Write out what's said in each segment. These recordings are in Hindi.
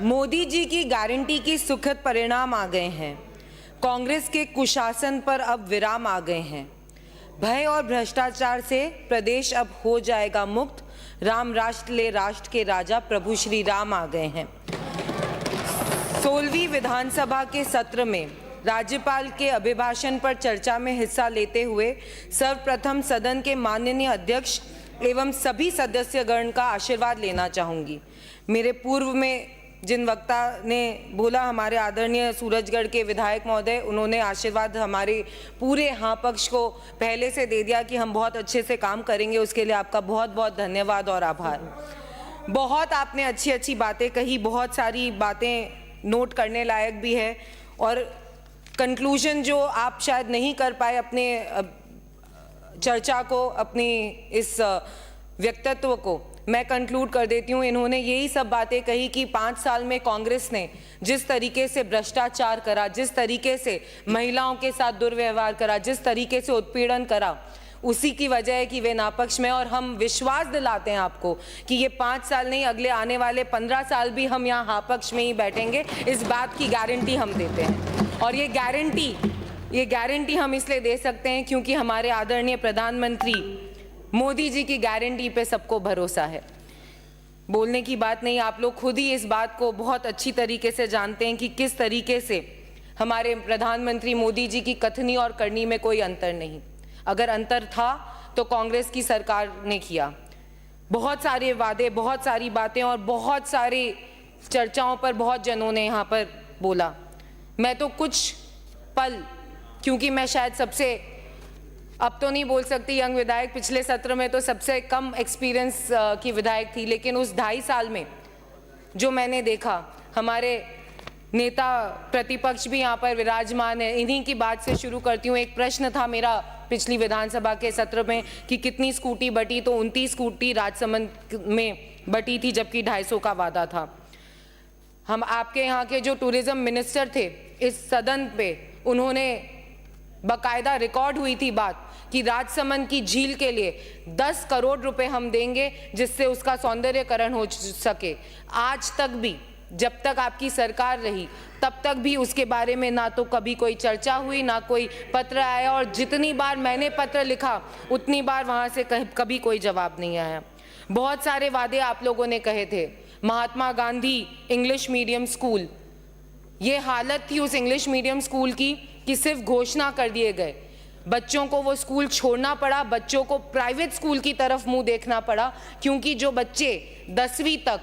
मोदी जी की गारंटी की सुखद परिणाम आ गए हैं। कांग्रेस के कुशासन पर अब विराम आ गए हैं। भय और भ्रष्टाचार से प्रदेश अब हो जाएगा मुक्त। राम राष्ट्र ले राष्ट्र के राजा प्रभु श्री राम आ गए हैं। 16वीं विधानसभा के सत्र में राज्यपाल के अभिभाषण पर चर्चा में हिस्सा लेते हुए सर्वप्रथम सदन के माननीय अध्यक्ष एवं सभी सदस्यगण का आशीर्वाद लेना चाहूँगी। मेरे पूर्व में जिन वक्ता ने बोला, हमारे आदरणीय सूरजगढ़ के विधायक महोदय, उन्होंने आशीर्वाद हमारे पूरे हाँ पक्ष को पहले से दे दिया कि हम बहुत अच्छे से काम करेंगे। उसके लिए आपका बहुत बहुत धन्यवाद और आभार। बहुत आपने अच्छी अच्छी बातें कही, बहुत सारी बातें नोट करने लायक भी है और कंक्लूजन जो आप शायद नहीं कर पाए अपने चर्चा को, अपनी इस व्यक्तित्व को मैं कंक्लूड कर देती हूँ। इन्होंने यही सब बातें कही कि 5 साल में कांग्रेस ने जिस तरीके से भ्रष्टाचार करा, जिस तरीके से महिलाओं के साथ दुर्व्यवहार करा, जिस तरीके से उत्पीड़न करा, उसी की वजह है कि वे नापक्ष में। और हम विश्वास दिलाते हैं आपको कि ये 5 साल नहीं, अगले आने वाले 15 साल भी हम यहाँ हाँ पक्ष में ही बैठेंगे। इस बात की गारंटी हम देते हैं। और ये गारंटी हम इसलिए दे सकते हैं क्योंकि हमारे आदरणीय प्रधानमंत्री मोदी जी की गारंटी पे सबको भरोसा है। बोलने की बात नहीं, आप लोग खुद ही इस बात को बहुत अच्छी तरीके से जानते हैं कि किस तरीके से हमारे प्रधानमंत्री मोदी जी की कथनी और करनी में कोई अंतर नहीं। अगर अंतर था तो कांग्रेस की सरकार ने किया। बहुत सारे वादे, बहुत सारी बातें और बहुत सारी चर्चाओं पर बहुत जनों ने यहाँ पर बोला। मैं तो कुछ पल, क्योंकि मैं शायद सबसे, अब तो नहीं बोल सकती यंग विधायक, पिछले सत्र में तो सबसे कम एक्सपीरियंस की विधायक थी, लेकिन उस 2.5 साल में जो मैंने देखा, हमारे नेता प्रतिपक्ष भी यहाँ पर विराजमान है। इन्हीं की बात से शुरू करती हूँ। एक प्रश्न था मेरा पिछली विधानसभा के सत्र में कि कितनी स्कूटी बटी, तो 29 स्कूटी राजसमंद में बटी थी, जबकि 250 का वादा था। हम आपके यहाँ के जो टूरिज्म मिनिस्टर थे इस सदन पे, उन्होंने बाकायदा रिकॉर्ड हुई थी बात कि राजसमंद की झील के लिए 10 करोड़ रुपए हम देंगे जिससे उसका सौंदर्यकरण हो सके। आज तक भी, जब तक आपकी सरकार रही तब तक भी उसके बारे में ना तो कभी कोई चर्चा हुई, ना कोई पत्र आया, और जितनी बार मैंने पत्र लिखा उतनी बार वहाँ से कभी कोई जवाब नहीं आया। बहुत सारे वादे आप लोगों ने कहे थे। Mahatma Gandhi English medium school, ये हालत थी उस इंग्लिश मीडियम स्कूल की कि सिर्फ घोषणा कर दिए गए, बच्चों को वो स्कूल छोड़ना पड़ा, बच्चों को प्राइवेट स्कूल की तरफ मुंह देखना पड़ा, क्योंकि जो बच्चे 10वीं तक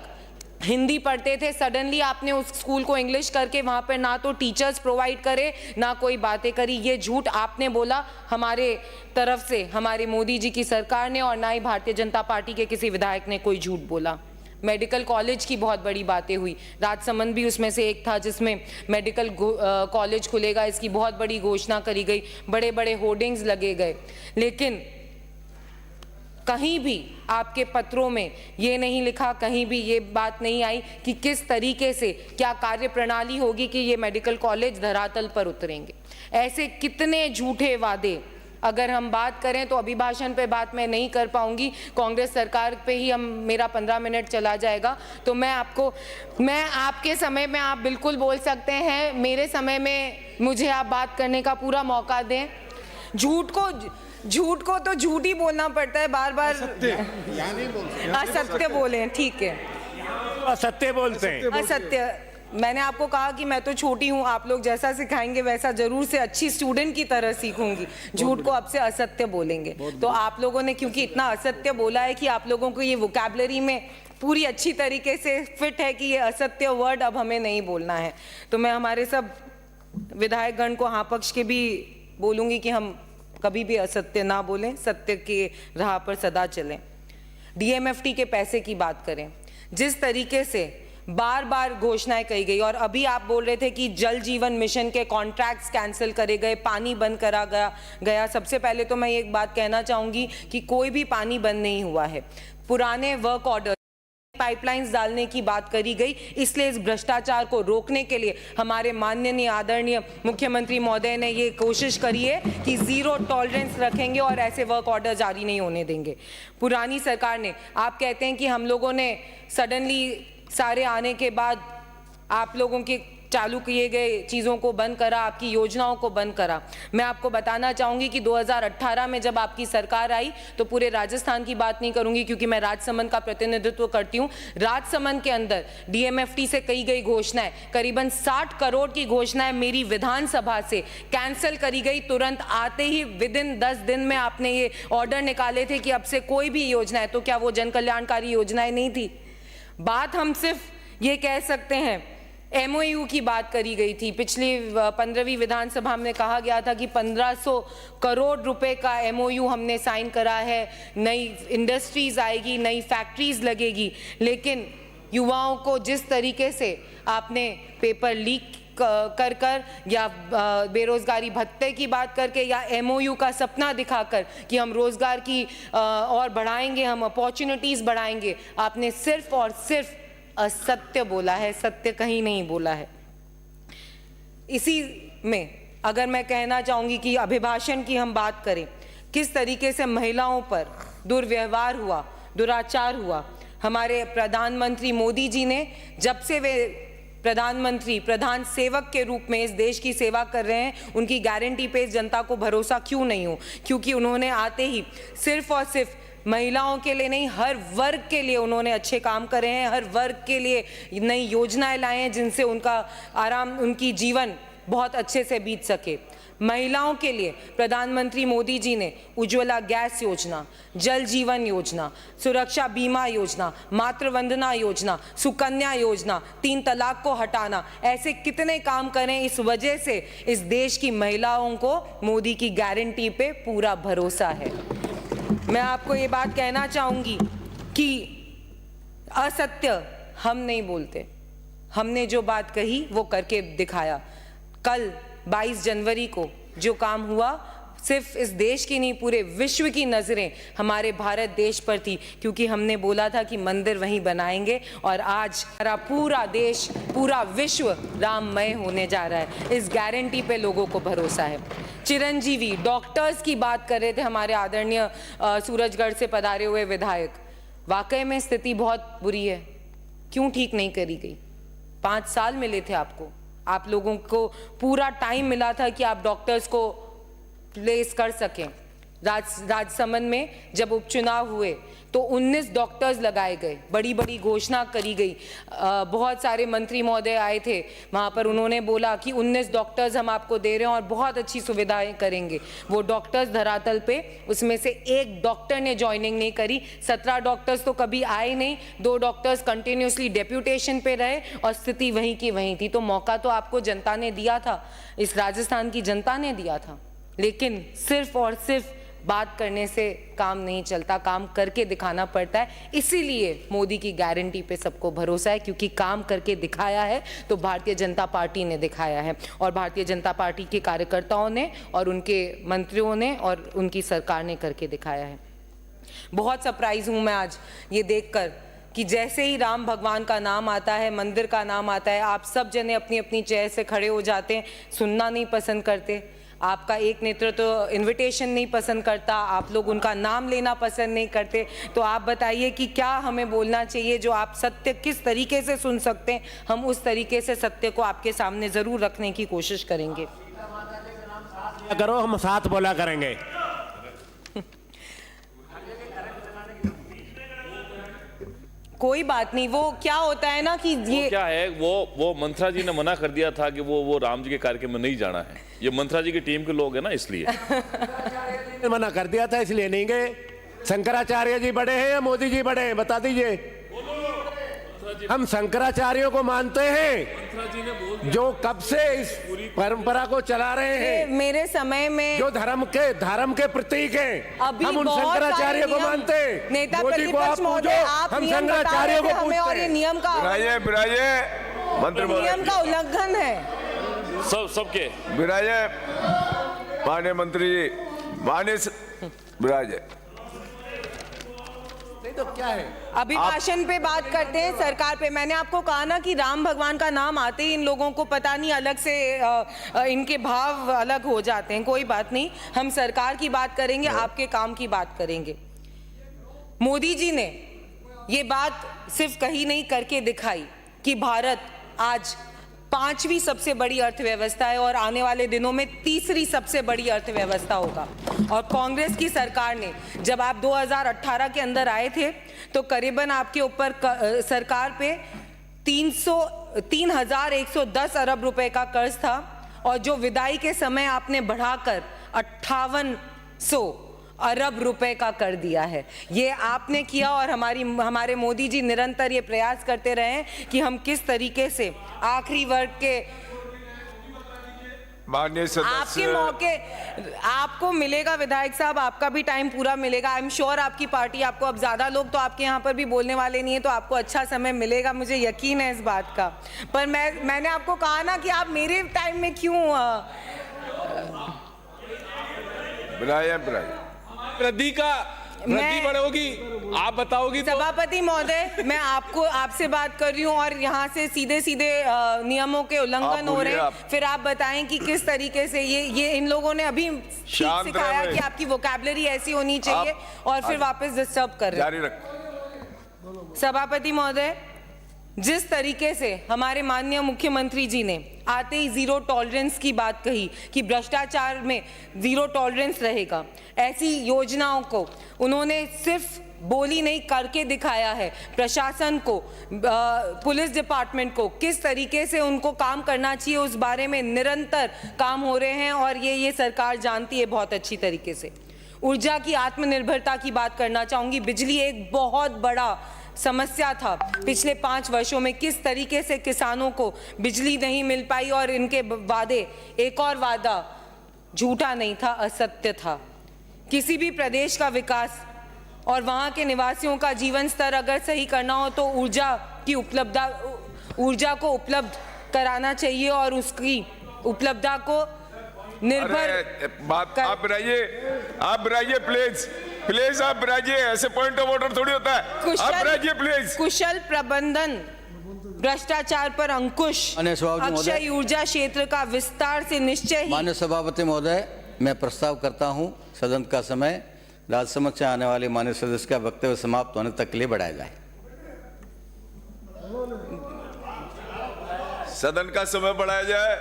हिंदी पढ़ते थे, सडनली आपने उस स्कूल को इंग्लिश करके वहाँ पर ना तो टीचर्स प्रोवाइड करे, ना कोई बातें करी। ये झूठ आपने बोला, हमारे तरफ से हमारे मोदी जी की सरकार ने, और ना ही भारतीय जनता पार्टी के किसी विधायक ने कोई झूठ बोला। मेडिकल कॉलेज की बहुत बड़ी बातें हुई, राजसमंद भी उसमें से एक था जिसमें मेडिकल कॉलेज खुलेगा, इसकी बहुत बड़ी घोषणा करी गई, बड़े बड़े होर्डिंग्स लगे गए, लेकिन कहीं भी आपके पत्रों में ये नहीं लिखा, कहीं भी ये बात नहीं आई कि किस तरीके से क्या कार्य प्रणाली होगी कि ये मेडिकल कॉलेज धरातल पर उतरेंगे। ऐसे कितने झूठे वादे। अगर हम बात करें तो अभिभाषण पे बात मैं नहीं कर पाऊंगी, कांग्रेस सरकार पे ही मेरा 15 मिनट चला जाएगा। तो मैं आपके समय में आप बिल्कुल बोल सकते हैं, मेरे समय में मुझे आप बात करने का पूरा मौका दें। झूठ को तो झूठ ही बोलना पड़ता है बार बार। असत्य बोले, ठीक है, असत्य बोलते हैं, असत्य। मैंने आपको कहा कि मैं तो छोटी हूँ, आप लोग जैसा सिखाएंगे वैसा जरूर से अच्छी स्टूडेंट की तरह सीखूंगी। झूठ को अब से असत्य बोलेंगे। तो आप लोगों ने क्योंकि इतना असत्य बोला है कि आप लोगों को ये वोकैबुलरी में पूरी अच्छी तरीके से फिट है कि ये असत्य वर्ड अब हमें नहीं बोलना है। तो मैं हमारे सब विधायकगण को हाँ पक्ष के भी बोलूँगी कि हम कभी भी असत्य ना बोलें, सत्य के राह पर सदा चलें। DMFT के पैसे की बात करें, जिस तरीके से बार बार घोषणाएं कही गई, और अभी आप बोल रहे थे कि जल जीवन मिशन के कॉन्ट्रैक्ट्स कैंसिल करे गए, पानी बंद करा गया। सबसे पहले तो मैं एक बात कहना चाहूँगी कि कोई भी पानी बंद नहीं हुआ है। पुराने वर्क ऑर्डर, पाइपलाइंस डालने की बात करी गई, इसलिए इस भ्रष्टाचार को रोकने के लिए हमारे माननीय आदरणीय मुख्यमंत्री महोदय ने ये कोशिश करी है कि 0 टॉलरेंस रखेंगे और ऐसे वर्क ऑर्डर जारी नहीं होने देंगे। पुरानी सरकार ने, आप कहते हैं कि हम लोगों ने सडनली सारे आने के बाद आप लोगों के चालू किए गए चीज़ों को बंद करा, आपकी योजनाओं को बंद करा। मैं आपको बताना चाहूँगी कि 2018 में जब आपकी सरकार आई तो पूरे राजस्थान की बात नहीं करूँगी क्योंकि मैं राजसमंद का प्रतिनिधित्व करती हूँ। राजसमंद के अंदर डीएमएफटी से कही गई घोषणाएं, करीबन 60 करोड़ की घोषणाएं मेरी विधानसभा से कैंसिल करी गई। तुरंत आते ही विदिन 10 दिन में आपने ये ऑर्डर निकाले थे कि अब से कोई भी योजना है, तो क्या वो जन कल्याणकारी योजनाएं नहीं थी? बात हम सिर्फ ये कह सकते हैं, एमओयू की बात करी गई थी। पिछली 15वीं विधानसभा में कहा गया था कि 1500 करोड़ रुपए का एमओयू हमने साइन करा है, नई इंडस्ट्रीज आएगी, नई फैक्ट्रीज लगेगी। लेकिन युवाओं को जिस तरीके से आपने पेपर लीक कर या बेरोजगारी भत्ते की बात करके या एमओयू का सपना दिखाकर कि हम रोजगार की और बढ़ाएंगे, हम अपॉर्चुनिटीज बढ़ाएंगे, आपने सिर्फ और सिर्फ असत्य बोला है, सत्य कहीं नहीं बोला है। इसी में अगर मैं कहना चाहूंगी कि अभिभाषण की हम बात करें, किस तरीके से महिलाओं पर दुर्व्यवहार हुआ, दुराचार हुआ। हमारे प्रधानमंत्री मोदी जी ने जब से वे प्रधानमंत्री प्रधान सेवक के रूप में इस देश की सेवा कर रहे हैं, उनकी गारंटी पे जनता को भरोसा क्यों नहीं हो? क्योंकि उन्होंने आते ही सिर्फ और सिर्फ महिलाओं के लिए नहीं, हर वर्ग के लिए उन्होंने अच्छे काम करे हैं, हर वर्ग के लिए नई योजनाएं लाए हैं जिनसे उनकी जीवन बहुत अच्छे से बीत सके। महिलाओं के लिए प्रधानमंत्री मोदी जी ने उज्ज्वला गैस योजना, जल जीवन योजना, सुरक्षा बीमा योजना, मातृ वंदना योजना, सुकन्या योजना, 3 तलाक को हटाना, ऐसे कितने काम करें। इस वजह से इस देश की महिलाओं को मोदी की गारंटी पे पूरा भरोसा है। मैं आपको ये बात कहना चाहूंगी कि असत्य हम नहीं बोलते, हमने जो बात कही वो करके दिखाया। कल 22 जनवरी को जो काम हुआ, सिर्फ इस देश की नहीं पूरे विश्व की नजरें हमारे भारत देश पर थी, क्योंकि हमने बोला था कि मंदिर वहीं बनाएंगे और आज हमारा पूरा देश, पूरा विश्व राममय होने जा रहा है। इस गारंटी पे लोगों को भरोसा है। चिरंजीवी डॉक्टर्स की बात कर रहे थे हमारे आदरणीय सूरजगढ़ से पधारे हुए विधायक। वाकई में स्थिति बहुत बुरी है। क्यों ठीक नहीं करी गई? 5 साल मिले थे आपको, आप लोगों को पूरा टाइम मिला था कि आप डॉक्टर्स को प्लेस कर सकें। राजसमंद में जब उपचुनाव हुए तो 19 डॉक्टर्स लगाए गए, बड़ी बड़ी घोषणा करी गई। बहुत सारे मंत्री महोदय आए थे वहाँ पर, उन्होंने बोला कि 19 डॉक्टर्स हम आपको दे रहे हैं और बहुत अच्छी सुविधाएं करेंगे। वो डॉक्टर्स धरातल पे, उसमें से एक डॉक्टर ने ज्वाइनिंग नहीं करी। 17 डॉक्टर्स तो कभी आए नहीं, 2 डॉक्टर्स कंटिन्यूसली डेप्यूटेशन पे रहे और स्थिति वहीं की वहीं थी। तो मौका तो आपको जनता ने दिया था, इस राजस्थान की जनता ने दिया था, लेकिन सिर्फ और सिर्फ बात करने से काम नहीं चलता, काम करके दिखाना पड़ता है। इसीलिए मोदी की गारंटी पे सबको भरोसा है, क्योंकि काम करके दिखाया है तो भारतीय जनता पार्टी ने दिखाया है और भारतीय जनता पार्टी के कार्यकर्ताओं ने और उनके मंत्रियों ने और उनकी सरकार ने करके दिखाया है। बहुत सरप्राइज हूँ मैं आज ये देखकर कि जैसे ही राम भगवान का नाम आता है, मंदिर का नाम आता है, आप सब जने अपनी अपनी चेयर से खड़े हो जाते हैं, सुनना नहीं पसंद करते। आपका एक नेतृत्व इनविटेशन नहीं पसंद करता, आप लोग उनका नाम लेना पसंद नहीं करते। तो आप बताइए कि क्या हमें बोलना चाहिए, जो आप सत्य किस तरीके से सुन सकते हैं, हम उस तरीके से सत्य को आपके सामने जरूर रखने की कोशिश करेंगे। करो, हम साथ बोला करेंगे। कोई बात नहीं, वो क्या होता है ना कि ये क्या है, वो मंत्रा जी ने मना कर दिया था कि वो राम जी के कार्यक्रम में नहीं जाना है। ये मंत्रा जी की टीम के लोग हैं ना, इसलिए मना कर दिया था, इसलिए नहीं गए। शंकराचार्य जी बड़े हैं या मोदी जी बड़े हैं, बता दीजिए। हम शंकराचार्यों को मानते हैं जो कब से इस परंपरा को चला रहे हैं, मेरे समय में जो धर्म के प्रतीक हैं। अभी हम उन शंकराचार्य को मानते हैं। नेता मोदी को आप पूछो, हम शंकराचार्य को पूछते और ये हैं। नियम का मंत्री नियम का उल्लंघन है। सबके विराजे माननीय मंत्री जी, माननीय विराजे। तो क्या है, अभिभाषण पे बात करते हैं, सरकार पे। मैंने आपको कहा ना कि राम भगवान का नाम आते ही इन लोगों को पता नहीं अलग से इनके भाव अलग हो जाते हैं। कोई बात नहीं, हम सरकार की बात करेंगे, आपके काम की बात करेंगे। मोदी जी ने ये बात सिर्फ कही नहीं, करके दिखाई कि भारत आज 5वीं सबसे बड़ी अर्थव्यवस्था है और आने वाले दिनों में 3री सबसे बड़ी अर्थव्यवस्था होगा। और कांग्रेस की सरकार ने, जब आप 2018 के अंदर आए थे तो करीबन आपके ऊपर सरकार पे 3,110 अरब रुपए का कर्ज था, और जो विदाई के समय आपने बढ़ाकर 5800 अरब रुपए का कर दिया है। ये आपने किया, और हमारे मोदी जी निरंतर ये प्रयास करते रहे हैं कि हम किस तरीके से आखिरी वर्ग के माननीय आपके सदस्य, मौके आपको मिलेगा विधायक साहब, आपका भी टाइम पूरा मिलेगा। आई एम श्योर आपकी पार्टी आपको, अब ज्यादा लोग तो आपके यहाँ पर भी बोलने वाले नहीं है, तो आपको अच्छा समय मिलेगा, मुझे यकीन है इस बात का। पर मैंने आपको कहा ना कि आप मेरे टाइम में क्यों बुलाइए वृद्धि बढ़ोगी, आप बताओगी तो। सभापति महोदय, मैं आपसे बात कर रही हूँ और यहाँ से सीधे सीधे नियमों के उल्लंघन हो रहे हैं। फिर आप बताएं कि किस तरीके से ये इन लोगों ने अभी सिखाया कि आपकी वोकैबुलरी ऐसी होनी चाहिए, और फिर वापस डिस्टर्ब कर रहे हैं। जारी रख। सभापति महोदय, जिस तरीके से हमारे माननीय मुख्यमंत्री जी ने आते ही जीरो टॉलरेंस की बात कही कि भ्रष्टाचार में जीरो टॉलरेंस रहेगा, ऐसी योजनाओं को उन्होंने सिर्फ बोली नहीं करके दिखाया है। प्रशासन को, पुलिस डिपार्टमेंट को किस तरीके से उनको काम करना चाहिए उस बारे में निरंतर काम हो रहे हैं, और ये सरकार जानती है बहुत अच्छी तरीके से। ऊर्जा की आत्मनिर्भरता की बात करना चाहूंगी। बिजली एक बहुत बड़ा समस्या था पिछले 5 वर्षों में, किस तरीके से किसानों को बिजली नहीं मिल पाई, और इनके वादे, एक और वादा झूठा नहीं था, असत्य था। किसी भी प्रदेश का विकास और वहां के निवासियों का जीवन स्तर अगर सही करना हो तो ऊर्जा को उपलब्ध कराना चाहिए, और उसकी उपलब्धता को निर्भर आप रहिए प्लीज आप रहिए, ऐसे पॉइंट ऑफ ऑर्डर थोड़ी होता है। आप रहिए प्लीज। कुशल प्रबंधन, भ्रष्टाचार पर अंकुश, अक्षय ऊर्जा क्षेत्र का विस्तार से निश्चय ही। माननीय सभापति महोदय, मैं प्रस्ताव करता हूं सदन का समय राजसमक्ष से आने वाले माननीय सदस्य का वक्तव्य समाप्त होने तक के लिए बढ़ाया जाए। सदन का समय बढ़ाया जाए,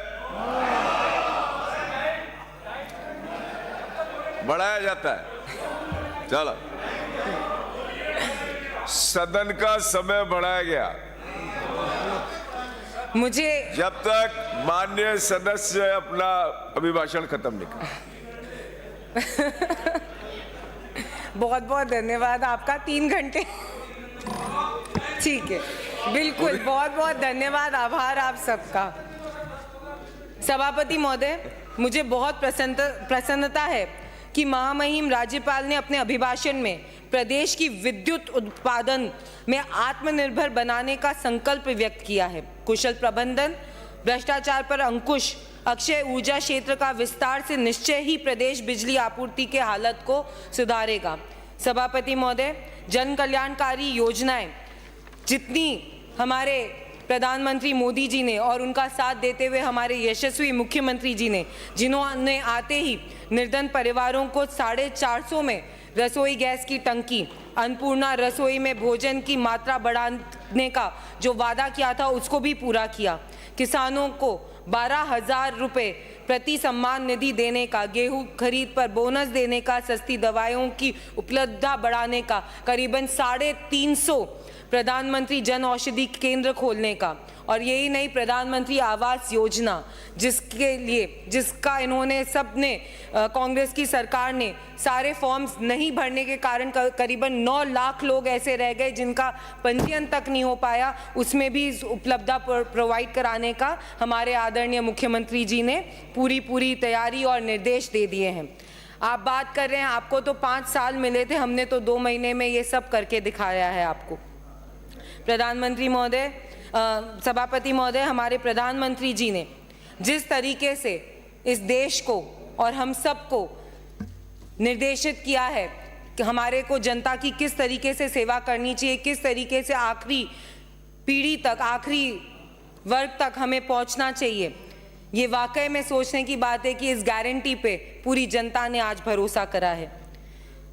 बढ़ाया जाता है। चलो, सदन का समय बढ़ाया गया मुझे जब तक माननीय सदस्य अपना अभिभाषण खत्म नहीं कर। बहुत बहुत धन्यवाद आपका, 3 घंटे ठीक है, बिल्कुल, बहुत बहुत धन्यवाद, आभार आप सबका। सभापति महोदय, मुझे बहुत प्रसन्नता है कि महामहिम राज्यपाल ने अपने अभिभाषण में प्रदेश की विद्युत उत्पादन में आत्मनिर्भर बनाने का संकल्प व्यक्त किया है। कुशल प्रबंधन, भ्रष्टाचार पर अंकुश, अक्षय ऊर्जा क्षेत्र का विस्तार से निश्चय ही प्रदेश बिजली आपूर्ति के हालत को सुधारेगा। सभापति महोदय, जन कल्याणकारी योजनाएं जितनी हमारे प्रधानमंत्री मोदी जी ने और उनका साथ देते हुए हमारे यशस्वी मुख्यमंत्री जी ने, जिन्होंने आते ही निर्धन परिवारों को 450 में रसोई गैस की टंकी, अन्नपूर्णा रसोई में भोजन की मात्रा बढ़ाने का जो वादा किया था उसको भी पूरा किया। किसानों को 12,000 रुपये प्रति सम्मान निधि देने का, गेहूं खरीद पर बोनस देने का, सस्ती दवाइयों की उपलब्धता बढ़ाने का, करीबन 350 प्रधानमंत्री जन औषधि केंद्र खोलने का, और यही नहीं, प्रधानमंत्री आवास योजना जिसका इन्होंने सबने, कांग्रेस की सरकार ने सारे फॉर्म्स नहीं भरने के कारण करीबन 9 लाख लोग ऐसे रह गए जिनका पंजीयन तक नहीं हो पाया, उसमें भी उपलब्धता प्रोवाइड कराने का हमारे आदरणीय मुख्यमंत्री जी ने पूरी तैयारी और निर्देश दे दिए हैं। आप बात कर रहे हैं आपको तो 5 साल मिले थे, हमने तो 2 महीने में ये सब करके दिखाया है आपको। प्रधानमंत्री महोदय, सभापति महोदय, हमारे प्रधानमंत्री जी ने जिस तरीके से इस देश को और हम सबको निर्देशित किया है कि हमारे को जनता की किस तरीके से सेवा करनी चाहिए, किस तरीके से आखिरी पीढ़ी तक, आखिरी वर्ग तक हमें पहुंचना चाहिए, ये वाकई में सोचने की बात है कि इस गारंटी पे पूरी जनता ने आज भरोसा करा है।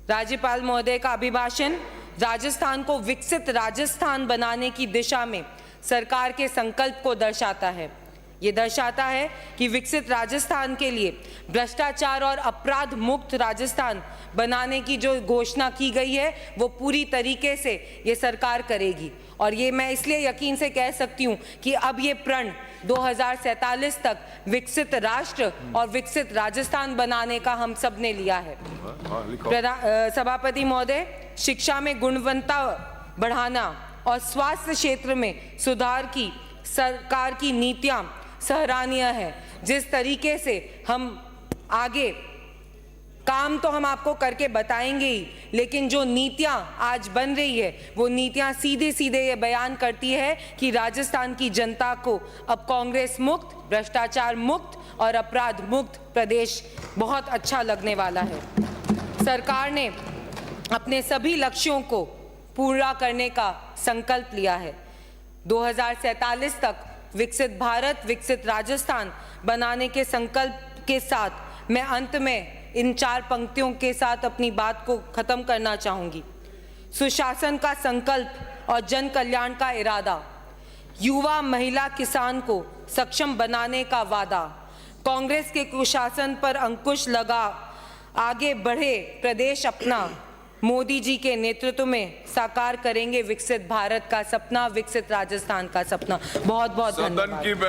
राज्यपाल महोदय का अभिभाषण राजस्थान को विकसित राजस्थान बनाने की दिशा में सरकार के संकल्प को दर्शाता है। ये दर्शाता है कि विकसित राजस्थान के लिए भ्रष्टाचार और अपराध मुक्त राजस्थान बनाने की जो घोषणा की गई है वो पूरी तरीके से ये सरकार करेगी। और ये मैं इसलिए यकीन से कह सकती हूँ कि अब ये प्रण 2047 तक विकसित राष्ट्र और विकसित राजस्थान बनाने का हम सब ने लिया है। सभापति महोदय, शिक्षा में गुणवत्ता बढ़ाना और स्वास्थ्य क्षेत्र में सुधार की सरकार की नीतियां सराहनीय है। जिस तरीके से हम आगे काम तो हम आपको करके बताएंगे ही, लेकिन जो नीतियां आज बन रही है वो नीतियां सीधे सीधे ये बयान करती है कि राजस्थान की जनता को अब कांग्रेस मुक्त, भ्रष्टाचार मुक्त और अपराध मुक्त प्रदेश बहुत अच्छा लगने वाला है। सरकार ने अपने सभी लक्ष्यों को पूरा करने का संकल्प लिया है। 2047 तक विकसित भारत, विकसित राजस्थान बनाने के संकल्प के साथ मैं अंत में इन 4 पंक्तियों के साथ अपनी बात को खत्म करना चाहूंगी। सुशासन का संकल्प और जन कल्याण का इरादा, युवा, महिला, किसान को सक्षम बनाने का वादा, कांग्रेस के कुशासन पर अंकुश लगा आगे बढ़े प्रदेश अपना, मोदी जी के नेतृत्व में साकार करेंगे विकसित भारत का सपना, विकसित राजस्थान का सपना। बहुत बहुत सदन धन्यवाद। की बैठक